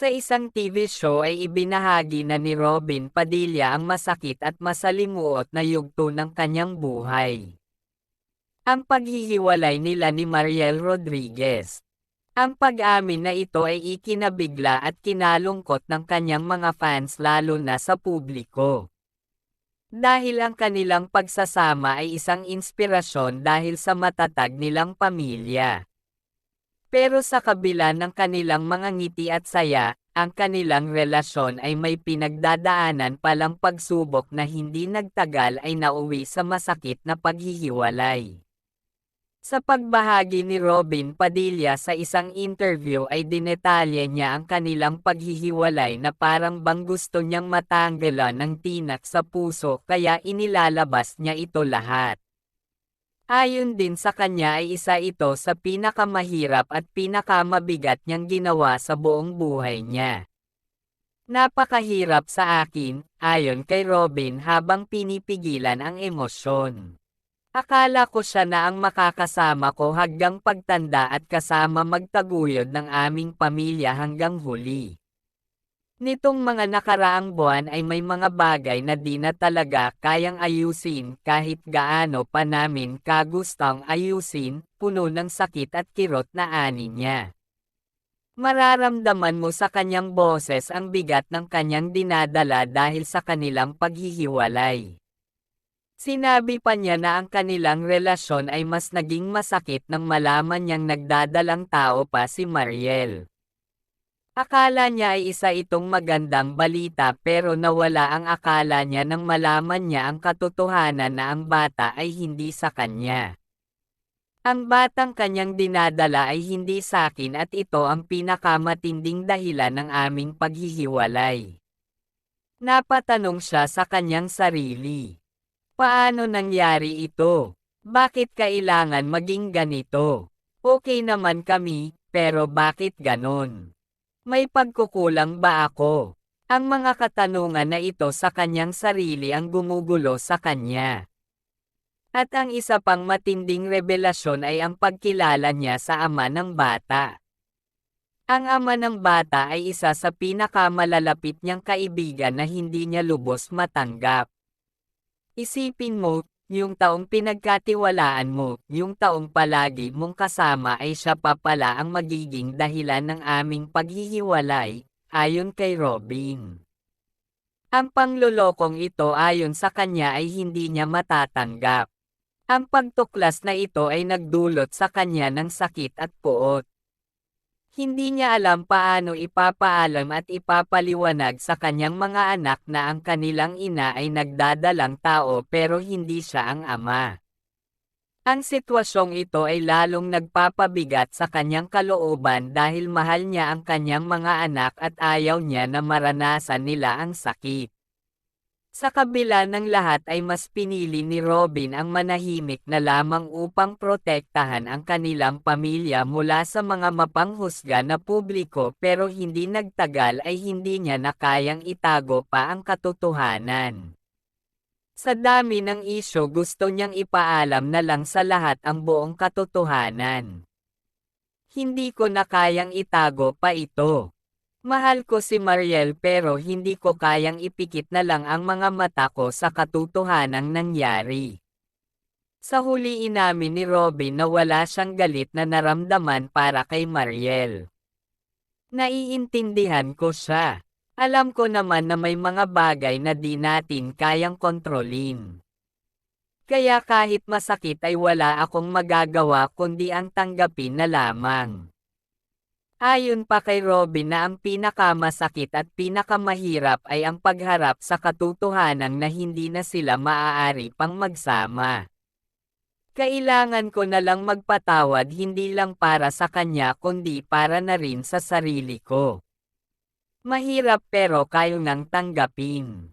Sa isang TV show ay ibinahagi na ni Robin Padilla ang masakit at masalimuot na yugto ng kanyang buhay. Ang paghihiwalay nila ni Mariel Rodriguez. Ang pag-amin na ito ay ikinabigla at kinalungkot ng kanyang mga fans lalo na sa publiko. Dahil ang kanilang pagsasama ay isang inspirasyon dahil sa matatag nilang pamilya. Pero sa kabila ng kanilang mga ngiti at saya, ang kanilang relasyon ay may pinagdadaanan palang pagsubok na hindi nagtagal ay nauwi sa masakit na paghihiwalay. Sa pagbahagi ni Robin Padilla sa isang interview ay dinetalye niya ang kanilang paghihiwalay na parang bang gusto niyang matanggalan ng tinak sa puso kaya inilalabas niya ito lahat. Ayon din sa kanya ay isa ito sa pinakamahirap at pinakamabigat niyang ginawa sa buong buhay niya. Napakahirap sa akin, ayon kay Robin habang pinipigilan ang emosyon. Akala ko siya na ang makakasama ko hanggang pagtanda at kasama magtaguyod ng aming pamilya hanggang huli. Nitong mga nakaraang buwan ay may mga bagay na di na talaga kayang ayusin kahit gaano pa namin kagustang ayusin, puno ng sakit at kirot na ani niya. Mararamdaman mo sa kanyang boses ang bigat ng kanyang dinadala dahil sa kanilang paghihiwalay. Sinabi pa niya na ang kanilang relasyon ay mas naging masakit nang malaman niyang nagdadalang tao pa si Mariel. Akala niya ay isa itong magandang balita pero nawala ang akala niya nang malaman niya ang katotohanan na ang bata ay hindi sa kanya. Ang batang kanyang dinadala ay hindi sa akin at ito ang pinakamatinding dahilan ng aming paghihiwalay. Napatanong siya sa kanyang sarili. Paano nangyari ito? Bakit kailangan maging ganito? Okay naman kami, pero bakit ganon? May pagkukulang ba ako? Ang mga katanungan na ito sa kanyang sarili ang gumugulo sa kanya. At ang isa pang matinding revelasyon ay ang pagkilala niya sa ama ng bata. Ang ama ng bata ay isa sa pinakamalalapit niyang kaibigan na hindi niya lubos matanggap. Isipin mo, yung taong pinagkatiwalaan mo, yung taong palagi mong kasama ay siya pa pala ang magiging dahilan ng aming paghihiwalay, ayon kay Robin. Ang panglolokong ito ayon sa kanya ay hindi niya matatanggap. Ang pagtuklas na ito ay nagdulot sa kanya ng sakit at puot. Hindi niya alam paano ipapaalam at ipapaliwanag sa kanyang mga anak na ang kanilang ina ay nagdadalang tao pero hindi siya ang ama. Ang sitwasyong ito ay lalong nagpapabigat sa kanyang kalooban dahil mahal niya ang kanyang mga anak at ayaw niya na maranasan nila ang sakit. Sa kabila ng lahat ay mas pinili ni Robin ang manahimik na lamang upang protektahan ang kanilang pamilya mula sa mga mapanghusga na publiko pero hindi nagtagal ay hindi niya na kayang itago pa ang katotohanan. Sa dami ng isyu gusto niyang ipaalam na lang sa lahat ang buong katotohanan. Hindi ko na kayang itago pa ito. Mahal ko si Mariel pero hindi ko kayang ipikit na lang ang mga mata ko sa katotohanang nangyari. Sa huli inamin ni Robin na wala siyang galit na naramdaman para kay Mariel. Naiintindihan ko siya. Alam ko naman na may mga bagay na di natin kayang kontrolin. Kaya kahit masakit ay wala akong magagawa kundi ang tanggapin na lamang. Ayon pa kay Robin na ang pinakamasakit at pinakamahirap ay ang pagharap sa katotohanan na hindi na sila maaari pang magsama. Kailangan ko na lang magpatawad hindi lang para sa kanya kundi para na rin sa sarili ko. Mahirap pero kaya nang tanggapin.